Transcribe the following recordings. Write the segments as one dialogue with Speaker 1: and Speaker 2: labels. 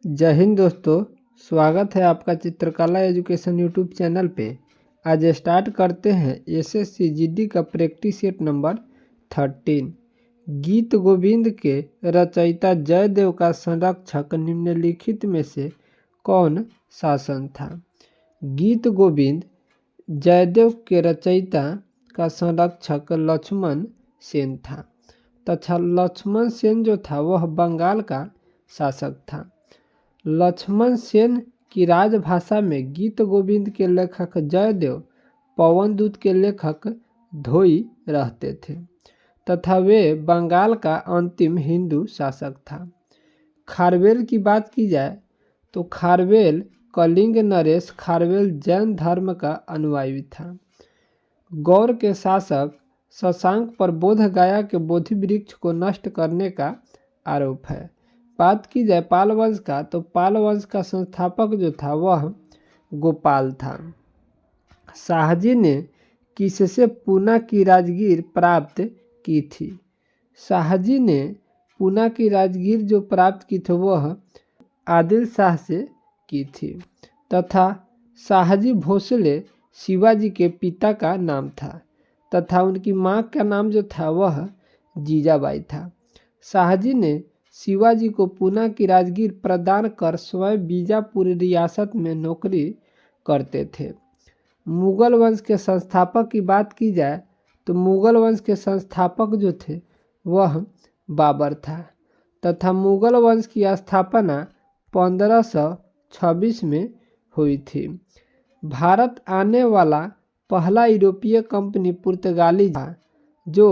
Speaker 1: जय हिंद दोस्तों। स्वागत है आपका चित्रकला एजुकेशन यूट्यूब चैनल पे। आज स्टार्ट करते हैं एसएससी जीडी का प्रैक्टिस सेट नंबर 13। गीत गोविंद के रचयिता जयदेव का संरक्षक निम्नलिखित में से कौन शासन था? गीत गोविंद जयदेव के रचयिता का संरक्षक लक्ष्मण सेन था तथा लक्ष्मण सेन जो था वह बंगाल का शासक था। लक्ष्मण सेन की राजभाषा में गीत गोविंद के लेखक जयदेव, पवन दूत के लेखक धोई रहते थे तथा वे बंगाल का अंतिम हिंदू शासक था। खारवेल की बात की जाए तो खारवेल कलिंग नरेश खारवेल जैन धर्म का अनुयायी था। गौर के शासक शशांक पर बोध गया के बोधि वृक्ष को नष्ट करने का आरोप है। बात की जाए पाल वंश का तो पाल वंश का संस्थापक जो था वह गोपाल था। शाहजी ने किससे पूना की राजगीर प्राप्त की थी? शाहजी ने पूना की राजगीर जो प्राप्त की थी वह आदिल शाह से की थी तथा शाहजी भोसले शिवाजी के पिता का नाम था तथा उनकी माँ का नाम जो था वह जीजाबाई था। शाहजी ने शिवाजी को पूना की राजगीर प्रदान कर स्वयं बीजापुर रियासत में नौकरी करते थे। मुगल वंश के संस्थापक की बात की जाए तो मुगल वंश के संस्थापक जो थे वह बाबर था तथा मुगल वंश की स्थापना 1526 में हुई थी। भारत आने वाला पहला यूरोपीय कंपनी पुर्तगाली था जो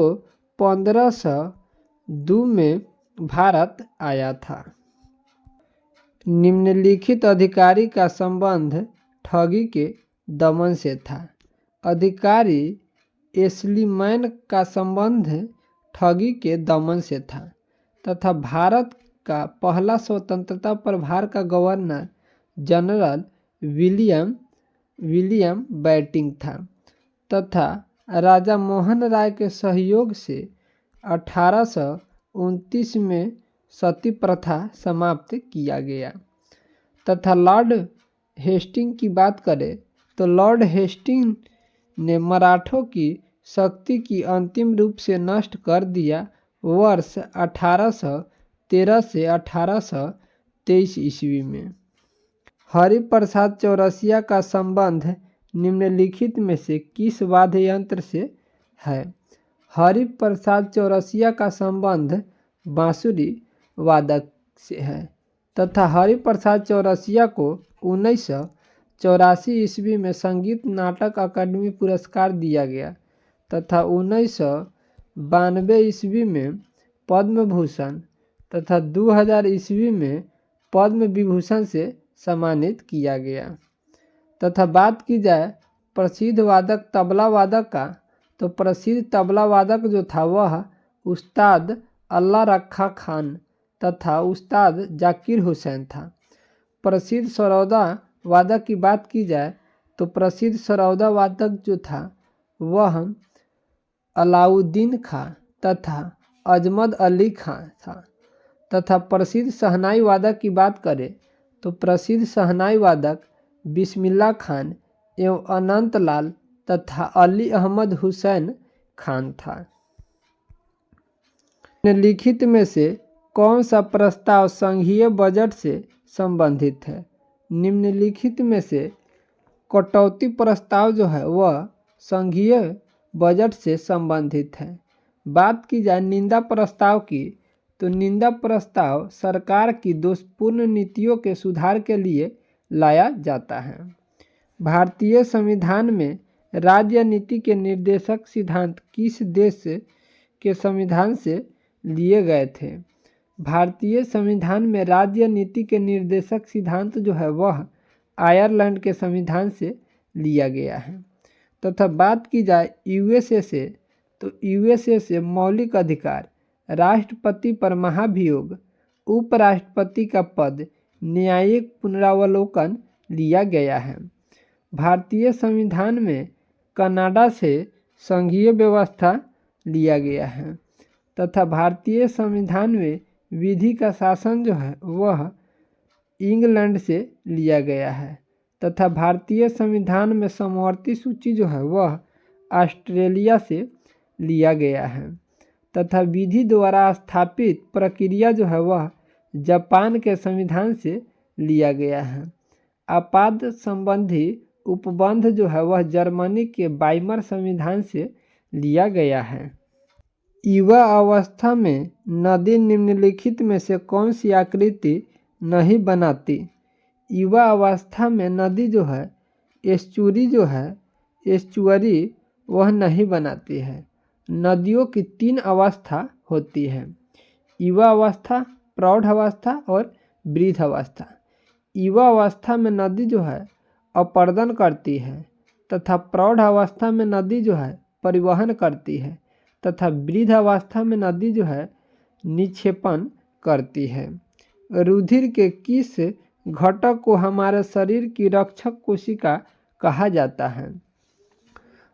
Speaker 1: 1502 में भारत आया था। निम्नलिखित अधिकारी का संबंध ठगी के दमन से था। अधिकारी एस्लीमैन का संबंध ठगी के दमन से था तथा भारत का पहला स्वतंत्रता प्रभार का गवर्नर जनरल विलियम बैटिंग था तथा राजा मोहन राय के सहयोग से 1829 में सती प्रथा समाप्त किया गया तथा लॉर्ड हेस्टिंग की बात करें तो लॉर्ड हेस्टिंग ने मराठों की शक्ति की अंतिम रूप से नष्ट कर दिया वर्ष 1813 से 1823 ईस्वी में। हरिप्रसाद चौरसिया का संबंध निम्नलिखित में से किस वाद्य यंत्र से है? हरिप्रसाद चौरसिया का संबंध बांसुरी वादक से है तथा हरिप्रसाद चौरसिया को 1984 ईस्वी में संगीत नाटक अकादमी पुरस्कार दिया गया तथा 1992 ईस्वी में पद्म भूषण तथा 2000 ईस्वी में पद्म विभूषण से सम्मानित किया गया। तथा बात की जाए प्रसिद्ध वादक तबला वादक का तो प्रसिद्ध तबला वादक जो था वह उस्ताद अल्लाह रखा खान तथा उस्ताद जाकिर हुसैन था। प्रसिद्ध सरौदा वादक की बात की जाए तो प्रसिद्ध सरौदा वादक जो था वह अलाउद्दीन खां तथा अजमद अली खां था तथा प्रसिद्ध शहनाई वादक की बात करें तो प्रसिद्ध शहनाई वादक बिस्मिल्लाह खान एवं अनंत लाल तथा अली अहमद हुसैन खान था। निम्नलिखित में से कौन सा प्रस्ताव संघीय बजट से संबंधित है? निम्नलिखित में से कटौती प्रस्ताव जो है वह संघीय बजट से संबंधित है। बात की जाए निंदा प्रस्ताव की तो निंदा प्रस्ताव सरकार की दोषपूर्ण नीतियों के सुधार के लिए लाया जाता है। भारतीय संविधान में राज्य नीति के निर्देशक सिद्धांत किस देश के संविधान से लिए गए थे? भारतीय संविधान में राज्य नीति के निर्देशक सिद्धांत जो है वह आयरलैंड के संविधान से लिया गया है। तथा बात की जाए यूएसए से तो यूएसए से मौलिक अधिकार, राष्ट्रपति पर महाभियोग, उपराष्ट्रपति का पद, न्यायिक पुनरावलोकन लिया गया है। भारतीय संविधान में कनाडा से संघीय व्यवस्था लिया गया है तथा भारतीय संविधान में विधि का शासन जो है वह इंग्लैंड से लिया गया है तथा भारतीय संविधान में समवर्ती सूची जो है वह ऑस्ट्रेलिया से लिया गया है तथा विधि द्वारा स्थापित प्रक्रिया जो है वह जापान के संविधान से लिया गया है। आपात संबंधी उपबंध जो है वह जर्मनी के वाइमर संविधान से लिया गया है। युवा अवस्था में नदी निम्नलिखित में से कौन सी आकृति नहीं बनाती? युवा अवस्था में नदी जो है एस्चुअरी वह नहीं बनाती है। नदियों की 3 अवस्था होती है, युवा अवस्था, प्रौढ़ अवस्था और वृद्ध अवस्था। युवा अवस्था में नदी जो है अपर्दन करती है तथा प्रौढ़ अवस्था में नदी जो है परिवहन करती है तथा वृद्ध अवस्था में नदी जो है निक्षेपण करती है। रुधिर के किस घटक को हमारे शरीर की रक्षक कोशिका कहा जाता है?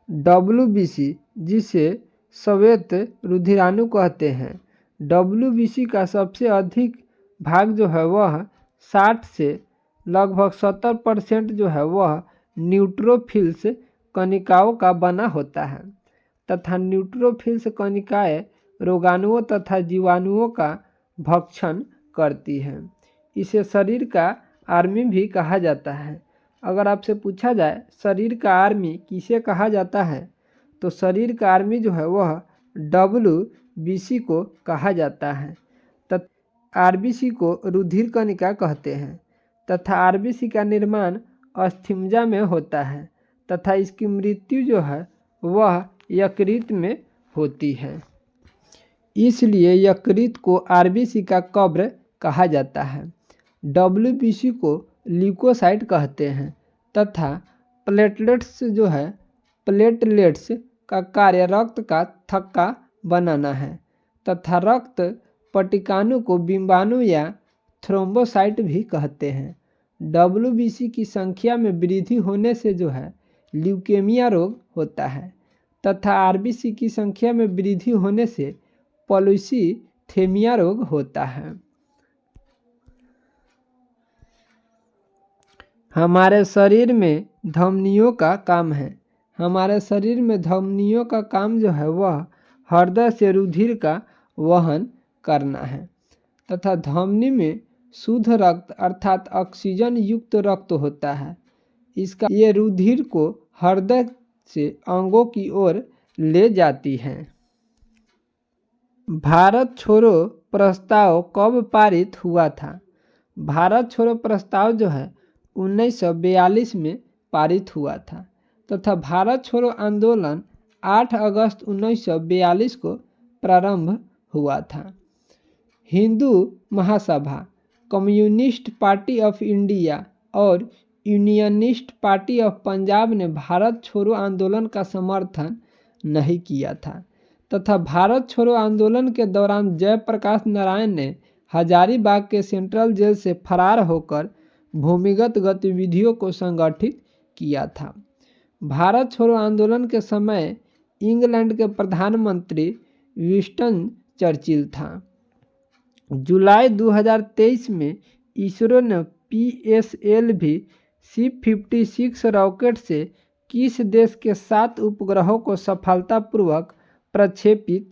Speaker 1: WBC, जिसे श्वेत रुधिराणु कहते हैं। WBC का सबसे अधिक भाग जो है वह 60 से लगभग 70% जो है वह न्यूट्रोफिल्स कणिकाओं का बना होता है तथा न्यूट्रोफिल्स कणिकाएं रोगाणुओं तथा जीवाणुओं का भक्षण करती है। इसे शरीर का आर्मी भी कहा जाता है। अगर आपसे पूछा जाए शरीर का आर्मी किसे कहा जाता है तो शरीर का आर्मी जो है वह WBC को कहा जाता है तथा RBC को रुधिर कणिका कहते हैं तथा RBC का निर्माण अस्थिमज्जा में होता है तथा इसकी मृत्यु जो है वह यकृत में होती है। इसलिए यकृत को RBC का कब्र कहा जाता है। WBC को ल्यूकोसाइट कहते हैं तथा प्लेटलेट्स का कार्य रक्त का थक्का बनाना है तथा रक्त पटिकाणु को बिंबाणु या थ्रोम्बोसाइट भी कहते हैं। WBC की संख्या में वृद्धि होने से जो है ल्यूकेमिया रोग होता है तथा RBC की संख्या में वृद्धि होने से पॉलीसीथेमिया रोग होता है। हमारे शरीर में धमनियों का काम है। हमारे शरीर में धमनियों का काम जो है वह हृदय से रुधिर का वहन करना है तथा धमनी में शुद्ध रक्त अर्थात ऑक्सीजन युक्त रक्त होता है। ये रुधिर को हृदय से अंगों की ओर ले जाती है। भारत छोड़ो प्रस्ताव कब पारित हुआ था? भारत छोड़ो प्रस्ताव जो है 1942 में पारित हुआ था तथा भारत छोड़ो आंदोलन 8 अगस्त 1942 को प्रारंभ हुआ था। Hindu Mahasabha, communist party of India और यूनियनिस्ट पार्टी ऑफ पंजाब ने भारत छोड़ो आंदोलन का समर्थन नहीं किया था तथा भारत छोड़ो आंदोलन के दौरान जयप्रकाश नारायण ने हजारीबाग के सेंट्रल जेल से फरार होकर भूमिगत गतिविधियों को संगठित किया था। भारत छोड़ो आंदोलन के समय इंग्लैंड के प्रधानमंत्री विंस्टन चर्चिल था। जुलाई 2023 में इसरो ने PSLV C56 रॉकेट से किस देश के 7 उपग्रहों को सफलतापूर्वक प्रक्षेपित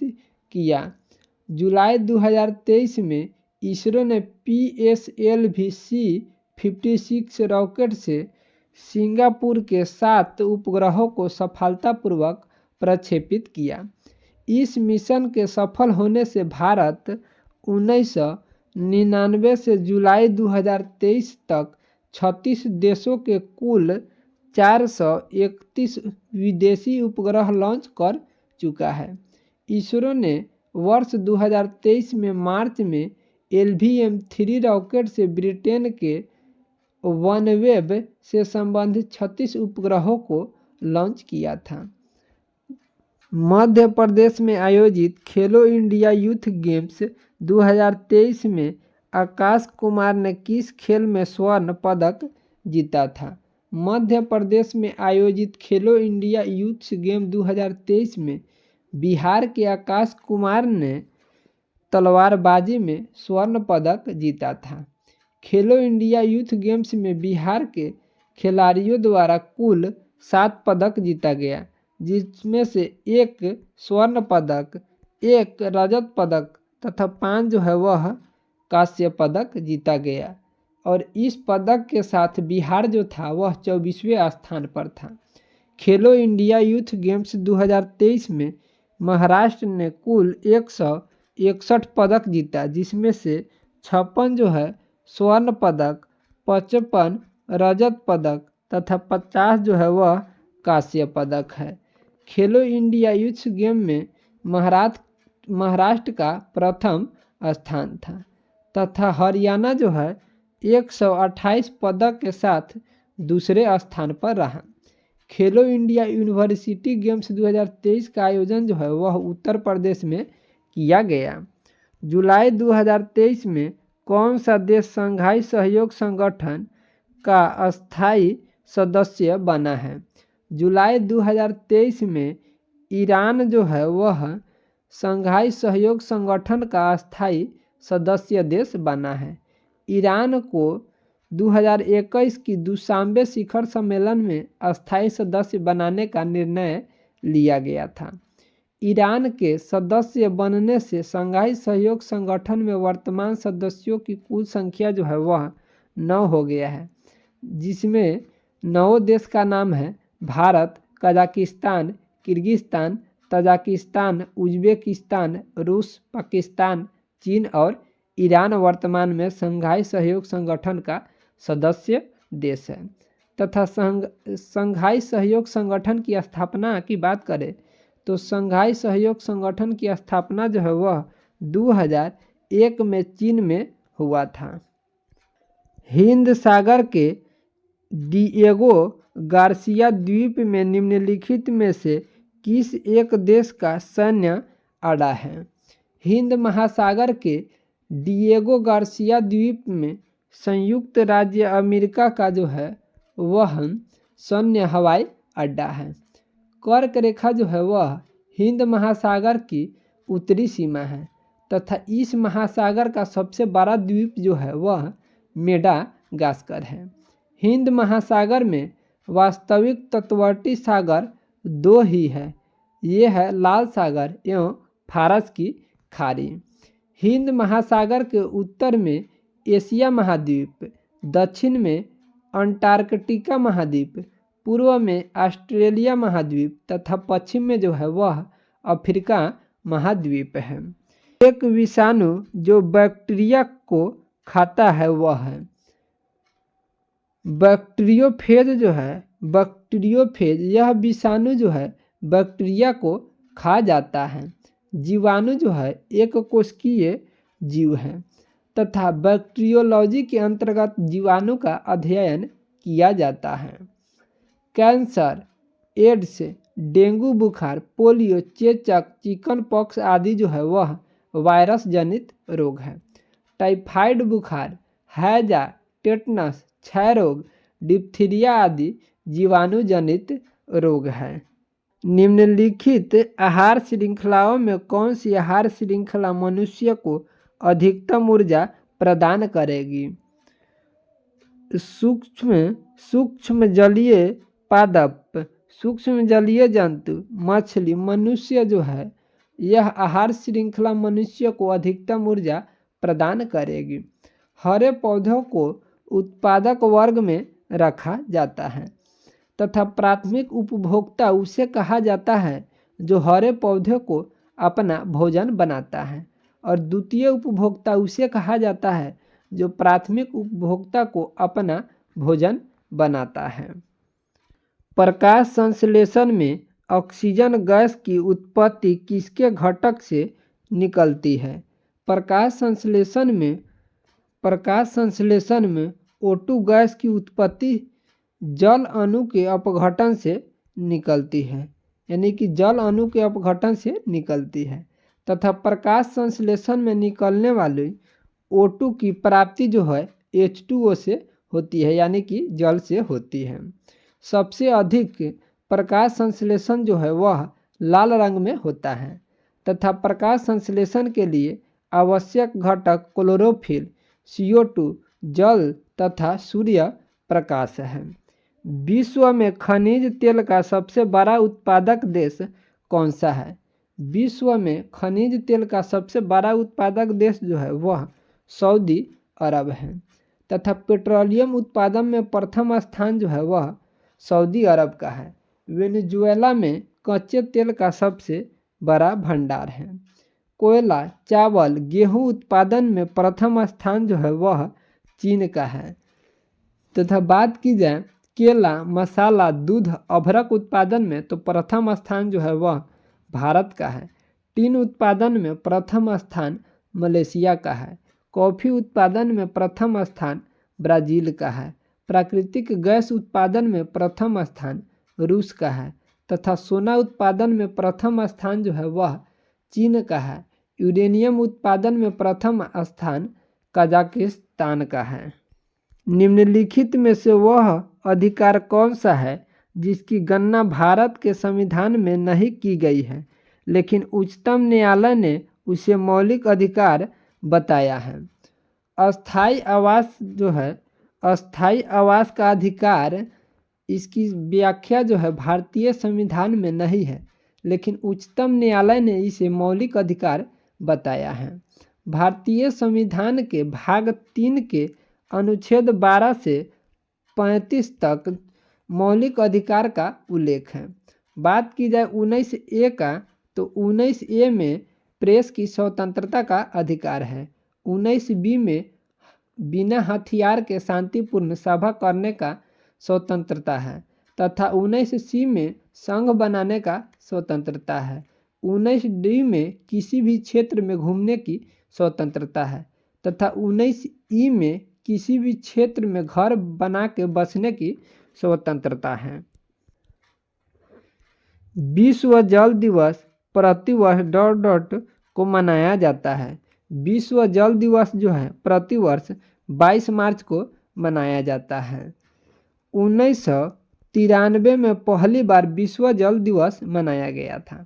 Speaker 1: किया? जुलाई 2023 में इसरो ने PSLV C56 रॉकेट से सिंगापुर के 7 उपग्रहों को सफलतापूर्वक प्रक्षेपित किया। इस मिशन के सफल होने से भारत 1999 से जुलाई 2023 तक 36 देशों के कुल 431 विदेशी उपग्रह लॉन्च कर चुका है। इसरो ने वर्ष 2023 में मार्च में LVM-3 रॉकेट से ब्रिटेन के वनवेब से संबंधित 36 उपग्रहों को लॉन्च किया था। मध्य प्रदेश में आयोजित खेलो इंडिया यूथ गेम्स 2023 में आकाश कुमार ने किस खेल में स्वर्ण पदक जीता था? मध्य प्रदेश में आयोजित खेलो इंडिया यूथ गेम 2023 में बिहार के आकाश कुमार ने तलवारबाजी में स्वर्ण पदक जीता था। खेलो इंडिया यूथ गेम्स में बिहार के खिलाड़ियों द्वारा कुल 7 पदक जीता गया, जिसमें से 1 स्वर्ण पदक, 1 रजत पदक तथा 5 जो है वह कांस्य पदक जीता गया। और इस पदक के साथ बिहार जो था वह 24वें स्थान पर था। खेलो इंडिया यूथ गेम्स 2023 में महाराष्ट्र ने कुल 161 पदक जीता, जिसमें से 56 जो है स्वर्ण पदक, 55 रजत पदक तथा 50 जो है वह कांस्य पदक है। खेलो इंडिया यूथ गेम में महाराष्ट्र का प्रथम स्थान था तथा हरियाणा जो है 128 पदक के साथ दूसरे स्थान पर रहा। खेलो इंडिया यूनिवर्सिटी गेम्स 2023 का आयोजन जो है वह उत्तर प्रदेश में किया गया। जुलाई 2023 में कौन सा देश शंघाई सहयोग संगठन का अस्थायी सदस्य बना है? जुलाई 2023 में ईरान जो है वह शंघाई सहयोग संगठन का अस्थायी सदस्य देश बना है। ईरान को 2021 की दुशांबे शिखर सम्मेलन में अस्थायी सदस्य बनाने का निर्णय लिया गया था। ईरान के सदस्य बनने से शंघाई सहयोग संगठन में वर्तमान सदस्यों की कुल संख्या जो है वह 9 हो गया है, जिसमें 9 देश का नाम है Bharat, Kazakhstan, Kyrgyzstan, Tajikistan, Uzbekistan, रूस, पाकिस्तान, चीन और ईरान वर्तमान में शंघाई सहयोग संगठन का सदस्य देश है। तथा शंघाई सहयोग संगठन की स्थापना की बात करें तो शंघाई सहयोग संगठन की स्थापना जो है वह 2001 में चीन में हुआ था। हिंद सागर के डिएगो गार्सिया द्वीप में निम्नलिखित में से किस एक देश का सैन्य अड्डा है? हिंद महासागर के डिएगो गार्सिया द्वीप में संयुक्त राज्य अमेरिका का जो है वह सैन्य हवाई अड्डा है। कर्क रेखा जो है वह हिंद महासागर की उत्तरी सीमा है तथा इस महासागर का सबसे बड़ा द्वीप जो है वह मेडागास्कर है। हिंद महासागर में वास्तविक तटवर्ती सागर 2 ही है, ये है लाल सागर एवं फारस की खाड़ी। हिंद महासागर के उत्तर में एशिया महाद्वीप, दक्षिण में अंटार्कटिका महाद्वीप, पूर्व में ऑस्ट्रेलिया महाद्वीप तथा पश्चिम में जो है वह अफ्रीका महाद्वीप है। एक विषाणु जो बैक्टीरिया को खाता है वह है बैक्टीरियोफेज जो है बैक्टीरियोफेज। यह विषाणु जो है बैक्टीरिया को खा जाता है। जीवाणु जो है एक कोशिकीय जीव है तथा बैक्टीरियोलॉजी के अंतर्गत जीवाणु का अध्ययन किया जाता है। कैंसर, एड्स, डेंगू बुखार, पोलियो, चेचक, चिकन पॉक्स आदि जो है वह वायरस जनित रोग है। टाइफाइड बुखार, हैजा, टेटनस, क्षय रोग, डिप्थीरिया आदि जीवाणु जनित रोग है। निम्नलिखित आहार श्रृंखलाओं में कौन सी आहार श्रृंखला मनुष्य को अधिकतम ऊर्जा प्रदान करेगी? सूक्ष्म जलीय पादप, सूक्ष्म जलीय जंतु, मछली, मनुष्य जो है यह आहार श्रृंखला मनुष्य को अधिकतम ऊर्जा प्रदान करेगी। हरे पौधों को उत्पादक वर्ग में रखा जाता है तथा प्राथमिक उपभोक्ता उसे कहा जाता है जो हरे पौधे को अपना भोजन बनाता है और द्वितीय उपभोक्ता उसे कहा जाता है जो प्राथमिक उपभोक्ता को अपना भोजन बनाता है। प्रकाश संश्लेषण में ऑक्सीजन गैस की उत्पत्ति किसके घटक से निकलती है? प्रकाश संश्लेषण में O2 गैस की उत्पत्ति जल अणु के अपघटन से निकलती है, यानी कि जल अणु के अपघटन से निकलती है तथा प्रकाश संश्लेषण में निकलने वाली O2 की प्राप्ति जो है H2O से होती है, यानी कि जल से होती है। सबसे अधिक प्रकाश संश्लेषण जो है वह लाल रंग में होता है तथा प्रकाश संश्लेषण के लिए आवश्यक घटक क्लोरोफिल, CO2 जल तथा सूर्य प्रकाश है। विश्व में खनिज तेल का सबसे बड़ा उत्पादक देश कौन सा है? विश्व में खनिज तेल का सबसे बड़ा उत्पादक देश जो है वह सऊदी अरब है तथा पेट्रोलियम उत्पादन में प्रथम स्थान जो है वह सऊदी अरब का है। वेनेजुएला में कच्चे तेल का सबसे बड़ा भंडार है। कोयला, चावल, गेहूं उत्पादन में प्रथम स्थान जो है वह चीन का है तथा बात की जाए केला, मसाला, दूध, अभ्रक उत्पादन में तो प्रथम स्थान जो है वह भारत का है। टीन उत्पादन में प्रथम स्थान मलेशिया का है। कॉफ़ी उत्पादन में प्रथम स्थान ब्राज़ील का है। प्राकृतिक गैस उत्पादन में प्रथम स्थान रूस का है तथा सोना उत्पादन में प्रथम स्थान जो है वह चीन का है। यूरेनियम उत्पादन में प्रथम स्थान कजाकिस्तान का है। निम्नलिखित में से वह अधिकार कौन सा है जिसकी गणना भारत के संविधान में नहीं की गई है लेकिन उच्चतम न्यायालय ने उसे मौलिक अधिकार बताया है? अस्थायी आवास जो है, अस्थायी आवास का अधिकार, इसकी व्याख्या जो है भारतीय संविधान में नहीं है लेकिन उच्चतम न्यायालय ने इसे मौलिक अधिकार बताया है। भारतीय संविधान के भाग 3 के अनुच्छेद 12 से 35 तक मौलिक अधिकार का उल्लेख है। बात की जाए 19A का तो 19A में प्रेस की स्वतंत्रता का अधिकार है। 19B में बिना हथियार के शांतिपूर्ण सभा करने का स्वतंत्रता है तथा 19C में संघ बनाने का स्वतंत्रता है। 19D में किसी भी क्षेत्र में घूमने की स्वतंत्रता है तथा 19E में किसी भी क्षेत्र में घर बना के बसने की स्वतंत्रता है। विश्व जल दिवस प्रतिवर्ष ... को मनाया जाता है। विश्व जल दिवस जो है प्रतिवर्ष 22 मार्च को मनाया जाता है। 1993 में पहली बार विश्व जल दिवस मनाया गया था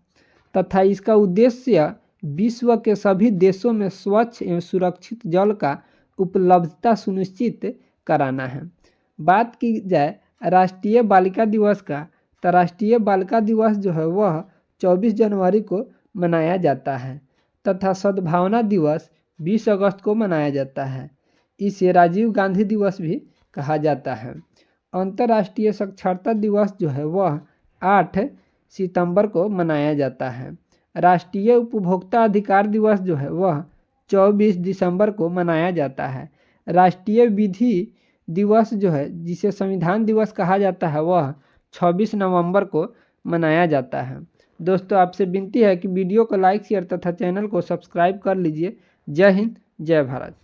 Speaker 1: तथा इसका उद्देश्य विश्व के सभी देशों में स्वच्छ एवं सुरक्षित जल का उपलब्धता सुनिश्चित कराना है। बात की जाए राष्ट्रीय बालिका दिवस का तो राष्ट्रीय बालिका दिवस जो है वह 24 जनवरी को मनाया जाता है तथा सद्भावना दिवस 20 अगस्त को मनाया जाता है। इसे राजीव गांधी दिवस भी कहा जाता है। अंतर्राष्ट्रीय साक्षरता दिवस जो है वह 8 सितंबर को मनाया जाता है। राष्ट्रीय उपभोक्ता अधिकार दिवस जो है वह 24 दिसंबर को मनाया जाता है। राष्ट्रीय विधि दिवस जो है जिसे संविधान दिवस कहा जाता है वह 26 नवंबर को मनाया जाता है। दोस्तों आपसे विनती है कि वीडियो को लाइक शेयर तथा चैनल को सब्सक्राइब कर लीजिए। जय हिंद, जय भारत।